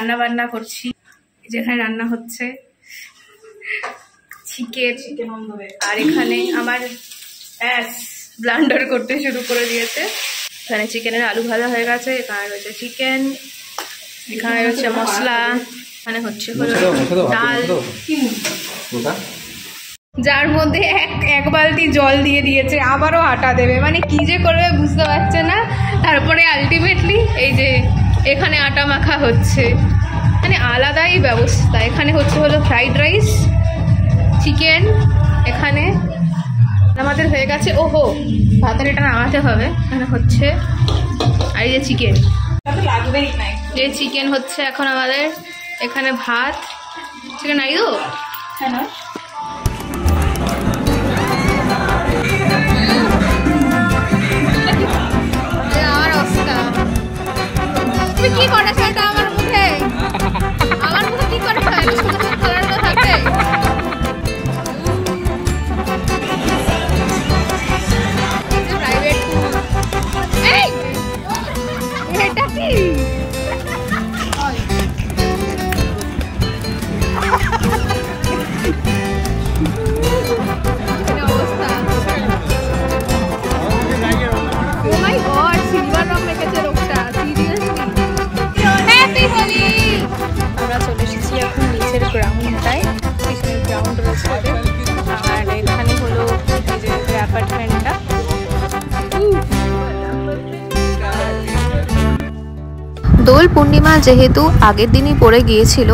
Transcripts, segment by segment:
রান্না বান্না করছি, যেখানে রান্না হচ্ছে চিকেন, আর এখানে আমার ব্লান্ডার করতে শুরু করে দিয়েছে। এখানে চিকেনের আলু ভাজা হয়ে গেছে, এখানে রয়েছে চিকেন, এখানে রয়েছে মশলা, এখানে হচ্ছে হলো ডাল, যার মধ্যে এক বালতি জল দিয়ে দিয়েছে, আবারও আটা দেবে, মানে কি যে করবে বুঝতে পারছে না। তারপরে আলটিমেটলি এই যে এখানে আটা মাখা হচ্ছে, মানে আলাদাই ব্যবস্থা। এখানে হচ্ছে হলো ফ্রাইড রাইস, চিকেন, এখানে আমাদের হয়ে গেছে। ওহো, ভাতের এটা নামাতে হবে। এখানে হচ্ছে আর এই যে চিকেন, যে চিকেন হচ্ছে এখন আমাদের। এখানে ভাত, চিকেন নাই তো আমার অবস্থা। তুমি কি করেছো এটা আমার মুখে কি করেছো? কালারটা থাকে প্রাইভেট। এটা কি আমরা চলে এসেছি এখন নিচের গ্রাউন্ডটায়। পিছনের গ্রাউন্ড রয়েছে আর এখানে হলো যে অ্যাপার্টমেন্টটা। দোল পূর্ণিমা যেহেতু আগের দিনই পড়ে গিয়েছিল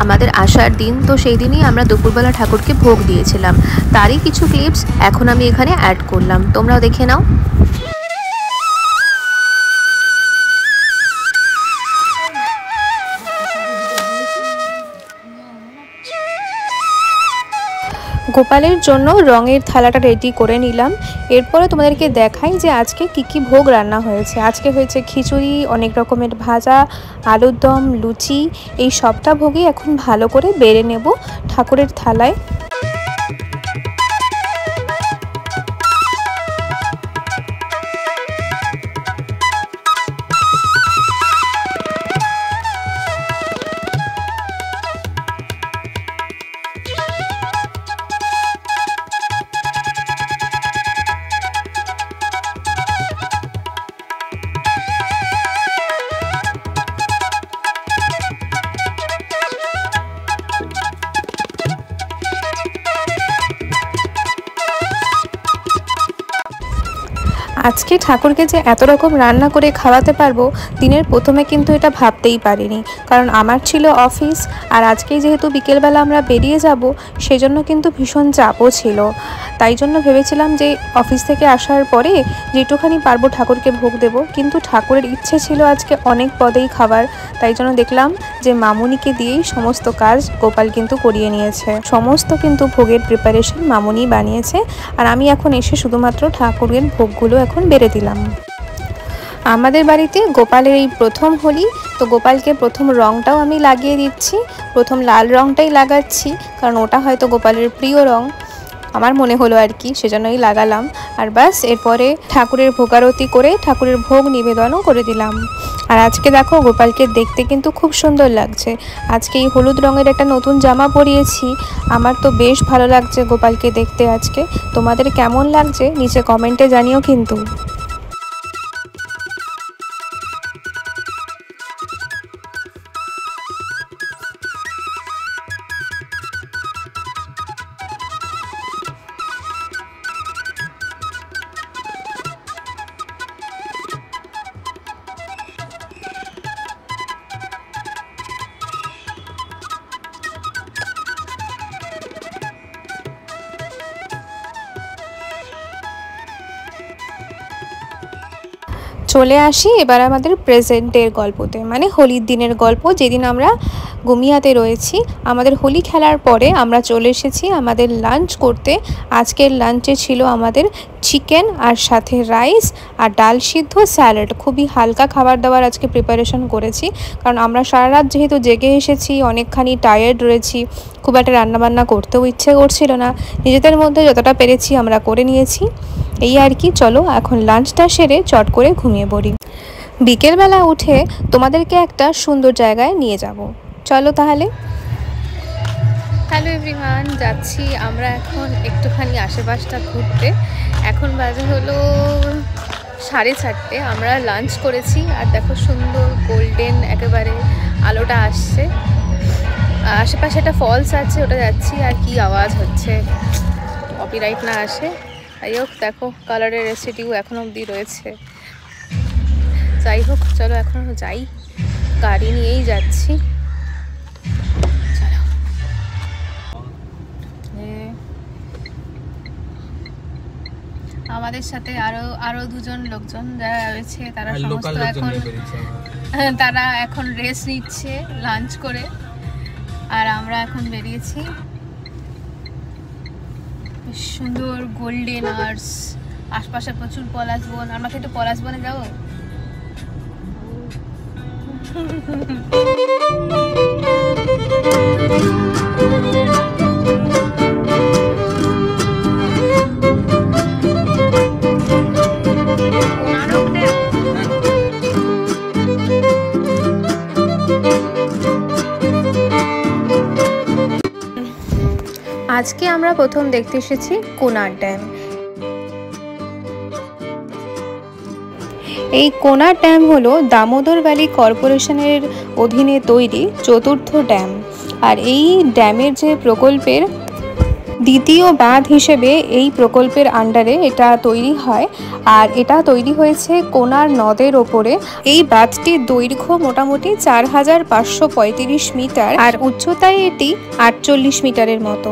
আমাদের আসার দিন, তো সেই দিনই আমরা দুপুরবেলা ঠাকুরকে ভোগ দিয়েছিলাম। তারই কিছু ক্লিপস এখন আমি এখানে অ্যাড করলাম, তোমরাও দেখে নাও। গোপালের জন্য রঙের থালাটা রেডি করে নিলাম। এরপরে তোমাদেরকে দেখাই যে আজকে কি ভোগ রান্না হয়েছে। আজকে হয়েছে খিচুড়ি, অনেক রকমের ভাজা, আলুর দম, লুচি। এই সবটা ভোগই এখন ভালো করে বেড়ে নেব ঠাকুরের থালায়। আজকে ঠাকুরকে যে এত রকম রান্না করে খাওয়াতে পারবো দিনের প্রথমে কিন্তু এটা ভাবতেই পারিনি, কারণ আমার ছিল অফিস। আর আজকেই যেহেতু বিকেলবেলা আমরা বেরিয়ে যাব, সেজন্য কিন্তু ভীষণ চাপও ছিল। তাই জন্য ভেবেছিলাম যে অফিস থেকে আসার পরে যেটুখানি পারবো ঠাকুরকে ভোগ দেব, কিন্তু ঠাকুরের ইচ্ছে ছিল আজকে অনেক পদেই খাবার। তাই জন্য দেখলাম যে মামুনিকে দিয়েই সমস্ত কাজ গোপাল কিন্তু করিয়ে নিয়েছে। সমস্ত কিন্তু ভোগের প্রিপারেশন মামুনি বানিয়েছে, আর আমি এখন এসে শুধুমাত্র ঠাকুরের ভোগগুলো এখন বেড়ে দিলাম। আমাদের বাড়িতে গোপালের এই প্রথম হোলি, তো গোপালকে প্রথম রঙটাও আমি লাগিয়ে দিচ্ছি। প্রথম লাল রঙটাই লাগাচ্ছি, কারণ ওটা হয়তো গোপালের প্রিয় রঙ, আমার মনে হলো আর কি, সেজন্যই লাগালাম। আর বাস এরপরে ঠাকুরের ভোগারতি করে ঠাকুরের ভোগ নিবেদনও করে দিলাম। আর আজকে দেখো গোপালকে দেখতে কিন্তু খুব সুন্দর লাগছে। আজকে এই হলুদ রঙের একটা নতুন জামা পরিয়েছি, আমার তো বেশ ভালো লাগছে গোপালকে দেখতে আজকে। তোমাদের কেমন লাগছে নিচে কমেন্টে জানিও কিন্তু। চলে আসি এবার আমাদের প্রেজেন্টের গল্পতে, মানে হোলির দিনের গল্প। যেদিন আমরা গুমিয়াতে রয়েছি, আমাদের হোলি খেলার পরে আমরা চলে এসেছি আমাদের লাঞ্চ করতে। আজকের লাঞ্চে ছিল আমাদের চিকেন আর সাথে রাইস আর ডাল সিদ্ধ, স্যালাড। খুবই হালকা খাবার দাবার আজকে প্রিপারেশন করেছি, কারণ আমরা সারা রাত যেহেতু জেগে এসেছি, অনেকখানি টায়ার্ড রয়েছি, খুব একটা রান্নাবান্না করতেও ইচ্ছে করছিল না। নিজেদের মধ্যে যতটা পেরেছি আমরা করে নিয়েছি, এই আর কি। চলো এখন লাঞ্চটা সেরে চট করে ঘুমিয়ে পড়ি। বিকেলবেলা উঠে তোমাদেরকে একটা সুন্দর জায়গায় নিয়ে যাব, চলো তাহলে। হ্যালো এভরিওয়ান, যাচ্ছি আমরা এখন একটুখানি আশেপাশটা ঘুরতে। এখন বাজে হলো 4:30। আমরা লাঞ্চ করেছি আর দেখো সুন্দর গোল্ডেন একেবারে আলোটা আসছে। আশেপাশে একটা ফলস আছে, ওটা যাচ্ছি। আর কি আওয়াজ হচ্ছে, কপিরাইট না আসে। যাই হোক, দেখো কালারের রেসিডিউ এখন অবধি রয়েছে। যাই হোক, চলো এখন যাই, গাড়ি নিয়েই যাচ্ছি। চলো। আমাদের সাথে আরো দুজন লোকজন যারা রয়েছে, তারা সমস্ত তারা এখন রেস্ট নিচ্ছে লাঞ্চ করে। আর আমরা এখন বেরিয়েছি। সুন্দর গোল্ডেন আর্টস, আশপাশে প্রচুর পলাশ বন। আমাকে একটু পলাশ বনে যাবো। আজকে আমরা প্রথম দেখতে এসেছি কোনার ড্যাম। এই কোনার ড্যাম হলো দামোদর ভ্যালি কর্পোরেশনের অধীনে তৈরি চতুর্থ ড্যাম। আর এই ড্যামের যে প্রকল্পের দ্বিতীয় বাঁধ হিসেবে এই প্রকল্পের আন্ডারে এটা তৈরি হয়। আর এটা তৈরি হয়েছে কোনার নদের ওপরে। এই বাঁধটির দৈর্ঘ্য মোটামুটি 4535 মিটার আর উচ্চতায় এটি 48 মিটারের মতো।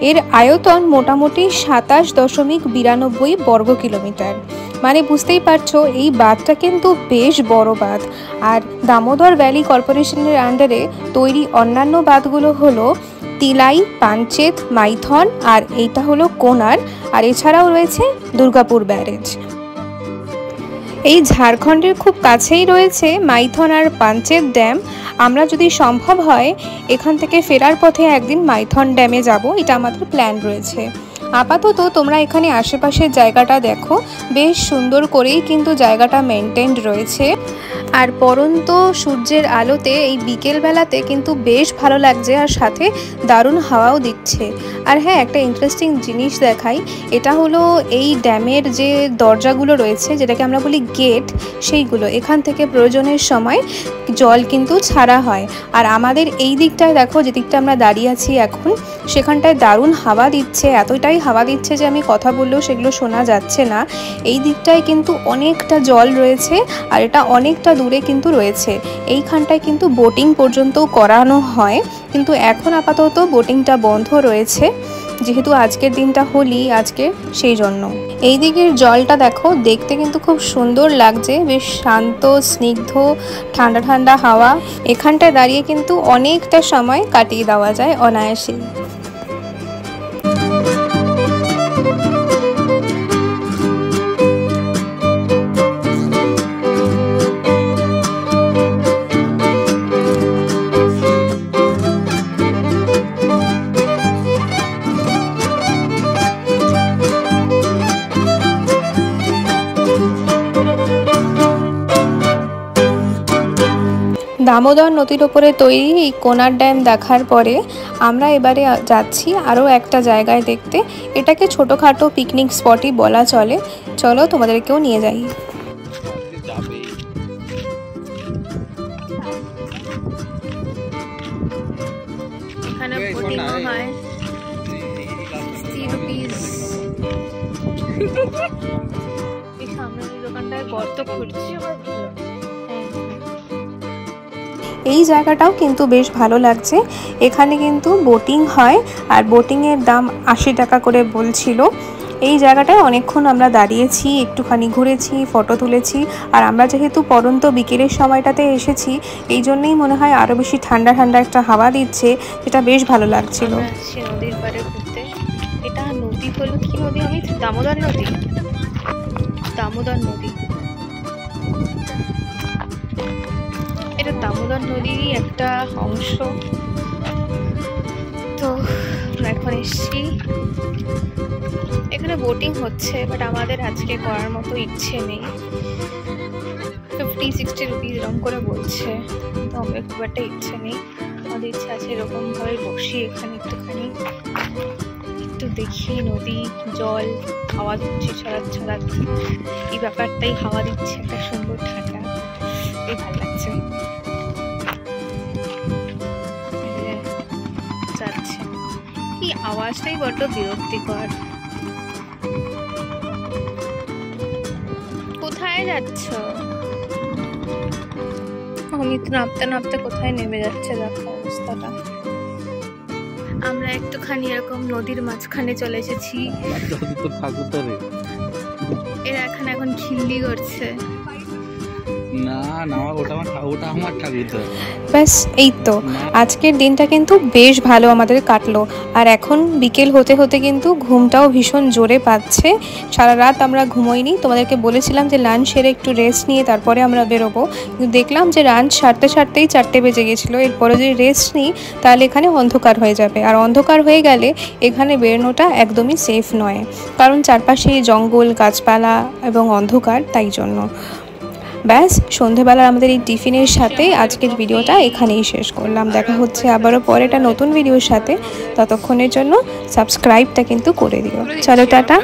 এর আয়তন মোটামুটি 27.92 বর্গ কিলোমিটার। মানে বুঝতেই পারছো এই বাঁধটা কিন্তু বেশ বড় বাঁধ। আর দামোদর ভ্যালি কর্পোরেশনের আন্ডারে তৈরি অন্যান্য বাঁধগুলো হলো তিলাই, পাঞ্চেত, মাইথন, আর এইটা হলো কোনার। আর এছাড়াও রয়েছে দুর্গাপুর ব্যারেজ। এই ঝাড়খণ্ডের খুব কাছেই রয়েছে মাইথন আর পাঞ্চেত ড্যাম। আমরা যদি সম্ভব হয় এখান থেকে ফেরার পথে একদিন মাইথন ড্যামে যাব, এটা আমাদের প্ল্যান রয়েছে। আপাতত তোমরা এখানে আশেপাশের জায়গাটা দেখো, বেশ সুন্দর করেই কিন্তু জায়গাটা মেনটেন্ড রয়েছে। আর পরন্ত সূর্যের আলোতে এই বিকেলবেলাতে কিন্তু বেশ ভালো লাগছে, আর সাথে দারুণ হাওয়াও দিচ্ছে। আর হ্যাঁ, একটা ইন্টারেস্টিং জিনিস দেখাই, এটা হলো এই ড্যামের যে দরজাগুলো রয়েছে, যেটাকে আমরা বলি গেট, সেইগুলো এখান থেকে প্রয়োজনের সময় জল কিন্তু ছাড়া হয়। আর আমাদের এই দিকটায় দেখো, যে দিকটা আমরা দাঁড়িয়ে আছি এখন, সেখানটায় দারুণ হাওয়া দিচ্ছে। এতটাই হাওয়া দিচ্ছে যে আমি কথা বললেও সেগুলো শোনা যাচ্ছে না। এই দিকটায় কিন্তু অনেকটা জল রয়েছে, আর এটা অনেকটা দূরে কিন্তু রয়েছে। এইখানটায় কিন্তু বোটিং পর্যন্ত করানো হয়, কিন্তু এখন আপাতত বোটিংটা বন্ধ রয়েছে, যেহেতু আজকের দিনটা হোলি আজকে, সেই জন্য। এই দিকের জলটা দেখো, দেখতে কিন্তু খুব সুন্দর লাগছে, বেশ শান্ত, স্নিগ্ধ, ঠান্ডা ঠান্ডা হাওয়া। এখানটায় দাঁড়িয়ে কিন্তু অনেকটা সময় কাটিয়ে দেওয়া যায় অনায়াসেই। দামোদর নদীর ওপরে তৈরি এই কোনার ড্যাম দেখার পরে আমরা এবারে যাচ্ছি আরও একটা জায়গায় দেখতে। এটাকে ছোটোখাটো পিকনিক স্পটই বলা চলে। চলো তোমাদেরকেও নিয়ে যাই। এখানে বোটিংও হয়, 60 রুপিস। এই সামনের দোকানটায় গর্ত খুঁড়ছি। এই জায়গাটাও কিন্তু বেশ ভালো লাগছে। এখানে কিন্তু বোটিং হয়, আর বোটিংয়ের দাম 80 টাকা করে বলছিল। এই জায়গাটায় অনেকক্ষণ আমরা দাঁড়িয়েছি, একটুখানি ঘুরেছি, ফটো তুলেছি। আর আমরা যেহেতু পরন্ত বিকেলের সময়টাতে এসেছি, এই জন্যই মনে হয় আরও বেশি ঠান্ডা ঠান্ডা একটা হাওয়া দিচ্ছে, যেটা বেশ ভালো লাগছিল। নদীর পাড়ে ঘুরতে। এটা নদী হলো কি নদী? আমি দামোদর নদী, দামোদর নদী। এটা দামোদর নদীরই একটা অংশ। তো এখন এসছি, এখানে বোটিং হচ্ছে, বাট আমাদের আজকে করার মতো ইচ্ছে নেই। 50 50-60 রুপিস এরকম করে বলছে। তো আমার খুব একটা ইচ্ছে নেই, আমাদের ইচ্ছা আছে এরকমভাবে বসি এখানে একটুখানি, একটু দেখি নদী, জল, হাওয়া দিচ্ছে ছড়াত ছড়াত, এই ব্যাপারটাই হাওয়া দিচ্ছে, একটা সুন্দর ঠান্ডা, এই ভালো লাগছে। যাচ্ছে এই আওয়াজটাই বড্ড বিরক্তিকর। কোথায় যাচ্ছ? অমিত নামতে নামতে কোথায় নেমে যাচ্ছে, দেখো অবস্থাটা। আমরা একটুখানি এরকম নদীর মাঝখানে চলে এসেছি। এরা এখানে এখন খিল্লি করছে। ব্যাস এই তো, আজকের দিনটা কিন্তু বেশ ভালো আমাদের কাটলো। আর এখন বিকেল হতে হতে কিন্তু ঘুমটাও ভীষণ জোরে পাচ্ছে। সারা রাত আমরা ঘুমোইনি, তোমাদেরকে বলেছিলাম যে লাঞ্চ সেরে একটু রেস্ট নিয়ে তারপরে আমরা বেরোবো, কিন্তু দেখলাম যে লাঞ্চ সারতেই 4টে বেজে গেছিলো। এরপরে যদি রেস্ট নিই তাহলে এখানে অন্ধকার হয়ে যাবে, আর অন্ধকার হয়ে গেলে এখানে বেরোনোটা একদমই সেফ নয়, কারণ চারপাশে জঙ্গল, গাছপালা এবং অন্ধকার, তাই জন্য। ব্যাস সন্ধেবেলার আমাদের এই টিফিনের সাথে আজকের ভিডিওটা এখানেই শেষ করলাম। দেখা হচ্ছে আবারও পরে একটা নতুন ভিডিওর সাথে, ততক্ষণের জন্য সাবস্ক্রাইবটা কিন্তু করে দিও। চলো টাটা।